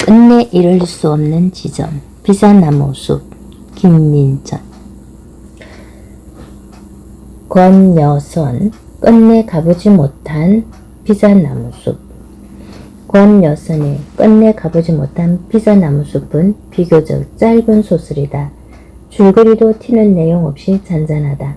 끝내 이룰 수 없는 지점. 비자나무 숲. 김민전. 권여선. 끝내 가보지 못한 비자나무 숲. 권여선의 끝내 가보지 못한 비자나무 숲은 비교적 짧은 소설이다. 줄거리도 튀는 내용 없이 잔잔하다.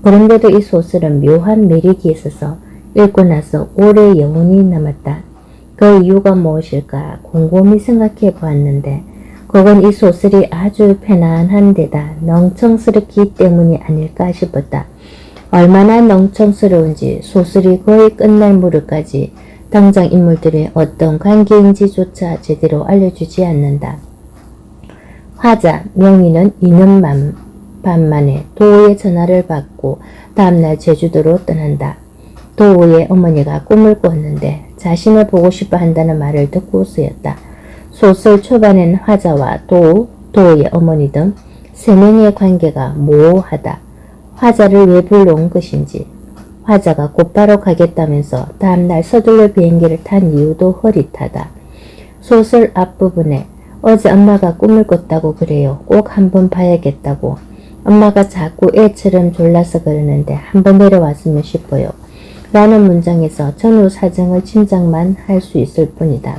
그런데도 이 소설은 묘한 매력이 있어서 읽고 나서 오래 여운이 남았다. 그 이유가 무엇일까 곰곰이 생각해 보았는데 그건 이 소설이 아주 편안한 데다 멍청스럽기 때문이 아닐까 싶었다. 얼마나 멍청스러운지 소설이 거의 끝날 무렵까지 당장 인물들의 어떤 관계인지조차 제대로 알려주지 않는다. 화자 명희는 2년 반 만에 도우의 전화를 받고 다음날 제주도로 떠난다. 도우의 어머니가 꿈을 꿨는데 자신을 보고 싶어 한다는 말을 듣고 쓰였다. 소설 초반엔 화자와 도우의 어머니 등 세 명의 관계가 모호하다. 화자를 왜 불러온 것인지, 화자가 곧바로 가겠다면서 다음날 서둘러 비행기를 탄 이유도 흐릿하다. 소설 앞부분에 어제 엄마가 꿈을 꿨다고 그래요. 꼭 한번 봐야겠다고. 엄마가 자꾸 애처럼 졸라서 그러는데 한번 내려왔으면 싶어요. 라는 문장에서 전후 사정을 짐작만 할 수 있을 뿐이다.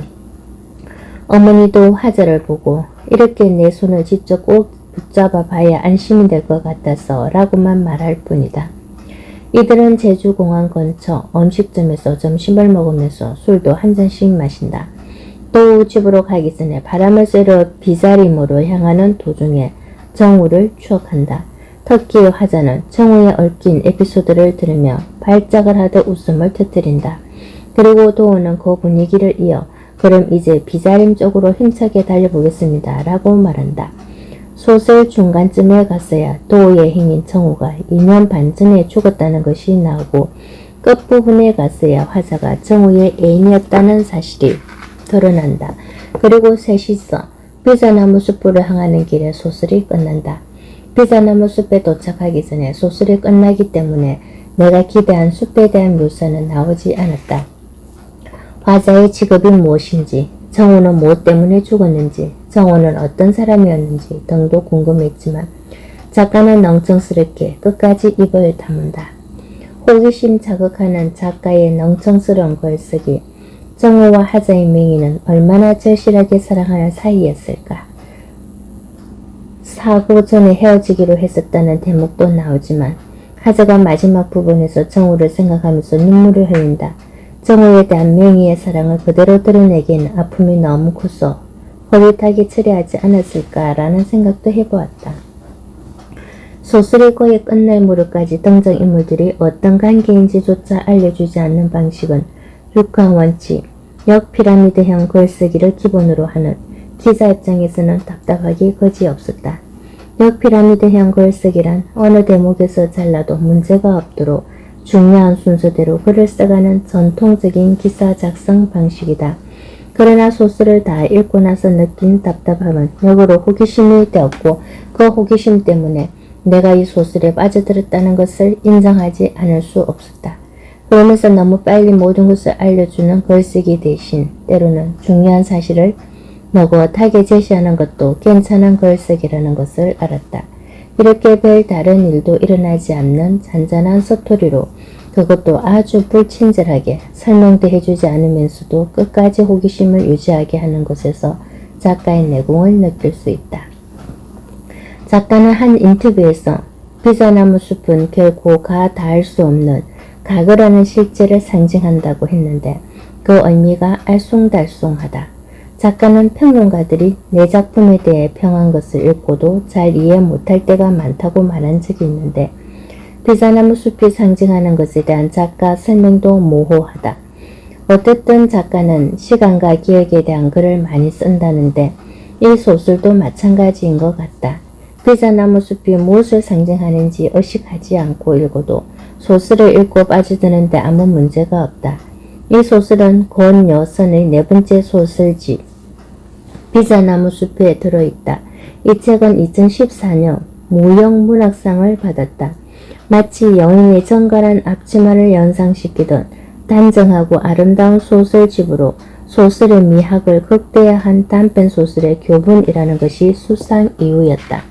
어머니도 화자를 보고 이렇게 내 손을 직접 꼭 붙잡아 봐야 안심이 될 것 같아서 라고만 말할 뿐이다. 이들은 제주공항 근처 음식점에서 점심을 먹으면서 술도 한 잔씩 마신다. 또 집으로 가기 전에 바람을 쐬러 비자림으로 향하는 도중에 정우를 추억한다. 특히 화자는 정우에 얽힌 에피소드를 들으며 발작을 하듯 웃음을 터뜨린다. 그리고 도우는 그 분위기를 이어 그럼 이제 비자림 쪽으로 힘차게 달려보겠습니다. 라고 말한다. 소설 중간쯤에 갔어야 도우의 행인 정우가 2년 반 전에 죽었다는 것이 나오고 끝부분에 갔어야 화자가 정우의 애인이었다는 사실이 드러난다. 그리고 셋이서 비자나무 숲으로 향하는 길에 소설이 끝난다. 비자나무 숲에 도착하기 전에 소설이 끝나기 때문에 내가 기대한 숲에 대한 묘사는 나오지 않았다. 화자의 직업이 무엇인지, 정우는 무엇 때문에 죽었는지, 정우는 어떤 사람이었는지 등도 궁금했지만 작가는 멍청스럽게 끝까지 입을 다문다. 호기심 자극하는 작가의 멍청스러운 글쓰기, 정우와 화자의 명희는 얼마나 절실하게 사랑하는 사이였을까. 사고 전에 헤어지기로 했었다는 대목도 나오지만 화자가 마지막 부분에서 정우를 생각하면서 눈물을 흘린다. 정우에 대한 명희의 사랑을 그대로 드러내기에는 아픔이 너무 커서 허릿하게 처리하지 않았을까라는 생각도 해보았다. 소설이 거의 끝날 무렵까지 등장인물들이 어떤 관계인지조차 알려주지 않는 방식은 육하 원칙, 역피라미드형 글쓰기를 기본으로 하는 기자 입장에서는 답답하기 거지없었다. 역피라미드형 글쓰기란 어느 대목에서 잘라도 문제가 없도록 중요한 순서대로 글을 써가는 전통적인 기사 작성 방식이다. 그러나 소설을 다 읽고 나서 느낀 답답함은 역으로 호기심이 되었고 그 호기심 때문에 내가 이 소설에 빠져들었다는 것을 인정하지 않을 수 없었다. 그러면서 너무 빨리 모든 것을 알려주는 글쓰기 대신 때로는 중요한 사실을 너긋하게 제시하는 것도 괜찮은 글쓰기라는 것을 알았다. 이렇게 별 다른 일도 일어나지 않는 잔잔한 스토리로 그것도 아주 불친절하게 설명도 해주지 않으면서도 끝까지 호기심을 유지하게 하는 것에서 작가의 내공을 느낄 수 있다. 작가는 한 인터뷰에서 비자나무 숲은 결코 닿을 수 없는 가거라는 실제를 상징한다고 했는데 그 의미가 알쏭달쏭하다. 작가는 평론가들이 내 작품에 대해 평한 것을 읽고도 잘 이해 못할 때가 많다고 말한 적이 있는데 비자나무 숲이 상징하는 것에 대한 작가 설명도 모호하다. 어쨌든 작가는 시간과 기억에 대한 글을 많이 쓴다는데 이 소설도 마찬가지인 것 같다. 비자나무 숲이 무엇을 상징하는지 의식하지 않고 읽어도 소설을 읽고 빠져드는데 아무 문제가 없다. 이 소설은 권여선의 네 번째 소설집 비자나무 숲에 들어있다. 이 책은 2014년 무형문학상을 받았다. 마치 여인의 정갈한 앞치마를 연상시키던 단정하고 아름다운 소설집으로 소설의 미학을 극대화한 단편 소설의 교본이라는 것이 수상 이유였다.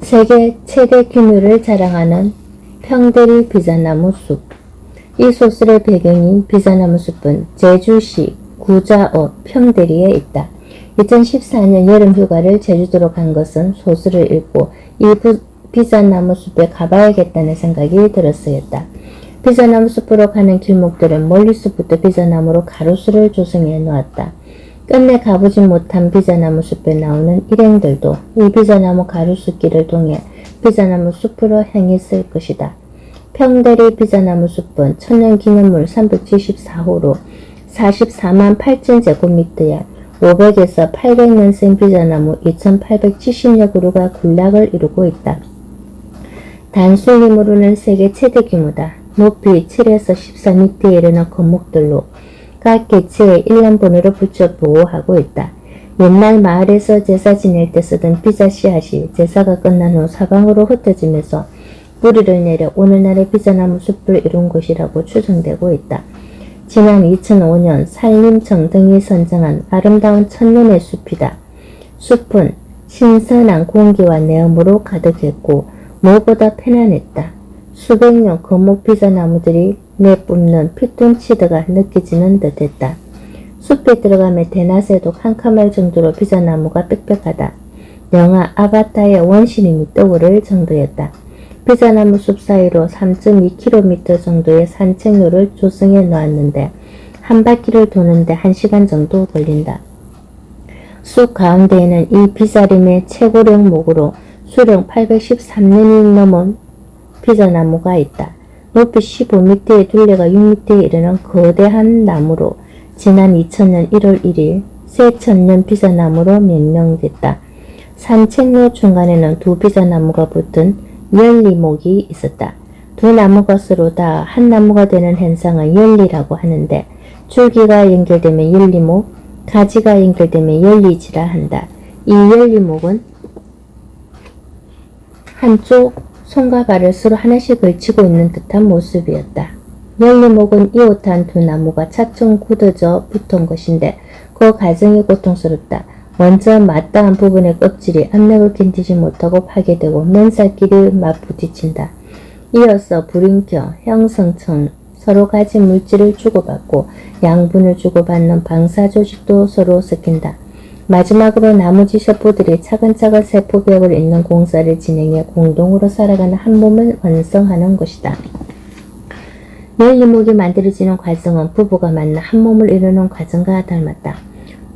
세계 최대 규모를 자랑하는 평대리 비자나무 숲. 이 소설의 배경인 비자나무 숲은 제주시 구자읍 평대리에 있다. 2014년 여름 휴가를 제주도로 간 것은 소설을 읽고 이 비자나무 숲에 가봐야겠다는 생각이 들었어였다. 비자나무 숲으로 가는 길목들은 멀리서부터 비자나무로 가로수를 조성해 놓았다. 끝내 가보지 못한 비자나무 숲에 나오는 일행들도 이 비자나무 가로수길을 통해 비자나무 숲으로 향했을 것이다. 평대리 비자나무 숲은 천연기념물 374호로 44만 8천 제곱미터에 500에서 800년생 비자나무 2870여 그루가 군락을 이루고 있다. 단순림으로는 세계 최대 규모다. 높이 7에서 14m에 이르는 건목들로 각 개체에 1년번호를 붙여 보호하고 있다. 옛날 마을에서 제사 지낼 때 쓰던 비자 씨앗이 제사가 끝난 후 사방으로 흩어지면서 뿌리를 내려 오늘날의 비자나무 숲을 이룬 것이라고 추정되고 있다. 지난 2005년 산림청 등이 선정한 아름다운 천년의 숲이다. 숲은 신선한 공기와 내음으로 가득했고 무엇보다 편안했다. 수백 년 거목 비자나무들이 내뿜는 피톤치드가 느껴지는 듯했다. 숲에 들어가며 대낮에도 캄캄할 정도로 비자나무가 빽빽하다. 영화 아바타의 원시림이 떠오를 정도였다. 비자나무 숲 사이로 3.2km 정도의 산책로를 조성해 놓았는데 한 바퀴를 도는데 1시간 정도 걸린다. 숲 가운데에는 이 비자림의 최고령 목으로 수령 813년이 넘은 비자나무가 있다. 높이 15m에 둘레가 6m에 이르는 거대한 나무로 지난 2000년 1월 1일 새천년 비자나무로 명명됐다. 산책로 중간에는 두 비자나무가 붙은 열리목이 있었다. 두 나무가 서로 다 한 나무가 되는 현상을 열리라고 하는데 줄기가 연결되면 열리목, 가지가 연결되면 열리지라 한다. 이 열리목은 한쪽 손과 발을 서로 하나씩 걸치고 있는 듯한 모습이었다. 열리목은 이웃한 두 나무가 차츰 굳어져 붙은 것인데 그 과정이 고통스럽다. 먼저 맞닿은 부분의 껍질이 압력을 견디지 못하고 파괴되고 맨살끼리 맞부딪힌다. 이어서 불임켜, 형성청, 서로 가진 물질을 주고받고 양분을 주고받는 방사조직도 서로 섞인다. 마지막으로 나머지 세포들이 차근차근 세포벽을 잇는 공사를 진행해 공동으로 살아가는 한 몸을 완성하는 것이다. 열리목이 만들어지는 과정은 부부가 만나 한 몸을 이루는 과정과 닮았다.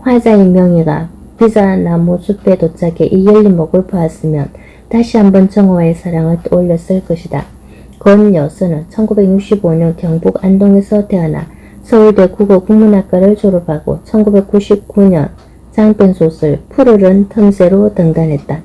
화자인 명희가 비자나무 숲에 도착해 이 열리목을 보았으면 다시 한번 정호와의 사랑을 떠올렸을 것이다. 권 여수는 1965년 경북 안동에서 태어나 서울대 국어국문학과를 졸업하고 1999년 장편소설 푸르른 틈새로 등단했다.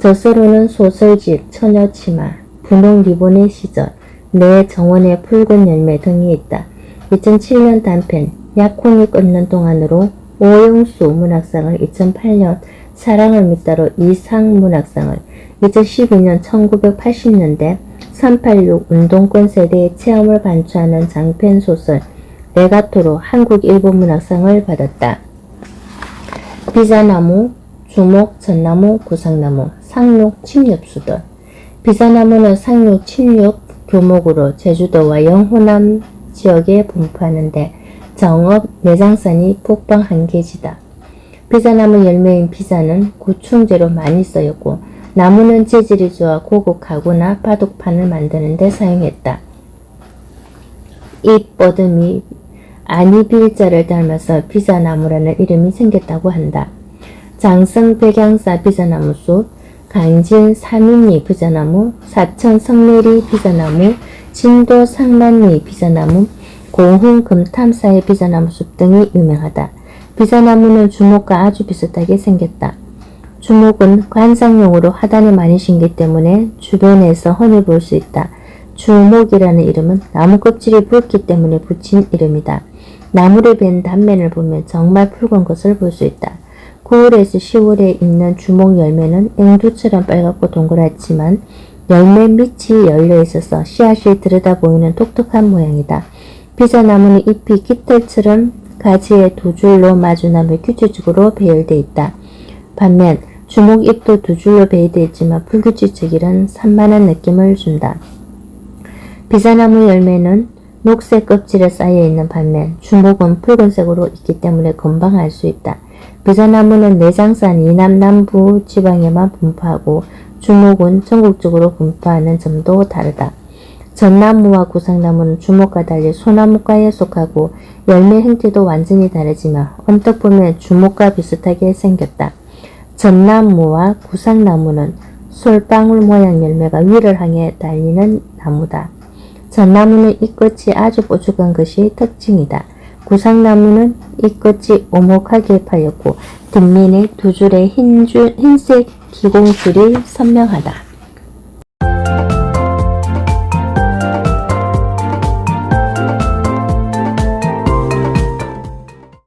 저서로는 소설집 처녀치마, 분홍 리본의 시절, 내 정원의 붉은 열매 등이 있다. 2007년 단편 약혼이 끊는 동안으로 오영수 문학상을 2008년 사랑을 믿다로 이상 문학상을 2012년 1980년대 386 운동권 세대의 체험을 반추하는 장편소설 레가토로 한국일본문학상을 받았다. 비자나무, 주목, 전나무, 구상나무, 상록, 침엽수들. 비자나무는 상록, 침엽 교목으로 제주도와 영호남 지역에 분포하는데 정읍, 내장산이 북방 한계지다. 비자나무 열매인 비자는 구충제로 많이 쓰였고 나무는 재질이 좋아 고급 가구나 바둑판을 만드는 데 사용했다. 잎 뻗음이 아니빌자를 닮아서 비자나무라는 이름이 생겼다고 한다. 장성 백양사 비자나무숲, 강진 사민리 비자나무, 사천 성내리 비자나무, 진도 상만리 비자나무, 고흥 금탐사의 비자나무숲 등이 유명하다. 비자나무는 주목과 아주 비슷하게 생겼다. 주목은 관상용으로 화단에 많이 심기 때문에 주변에서 흔히 볼 수 있다. 주목이라는 이름은 나무 껍질이 붉기 때문에 붙인 이름이다. 나무를 벤 단면을 보면 정말 붉은 것을 볼 수 있다. 9월에서 10월에 있는 주목 열매는 앵두처럼 빨갛고 동그랗지만 열매 밑이 열려 있어서 씨앗이 들여다 보이는 독특한 모양이다. 비자나무는 잎이 깃털처럼 가지에 두 줄로 마주나며 규칙적으로 배열되어 있다. 반면 주목잎도 두 줄로 배열되어 있지만 불규칙적이란 산만한 느낌을 준다. 비자나무 열매는 녹색 껍질에 쌓여있는 반면 주목은 붉은색으로 있기 때문에 금방 알 수 있다. 비자나무는 내장산 이남 남부 지방에만 분포하고 주목은 전국적으로 분포하는 점도 다르다. 전나무와 구상나무는 주목과 달리 소나무과에 속하고 열매 형태도 완전히 다르지만 언뜻 보면 주목과 비슷하게 생겼다. 전나무와 구상나무는 솔방울 모양 열매가 위를 향해 달리는 나무다. 전나무는 잎끝이 아주 뾰족한 것이 특징이다. 구상나무는 잎끝이 오목하게 파였고 뒷면에 두 줄의 흰색 기공줄이 선명하다.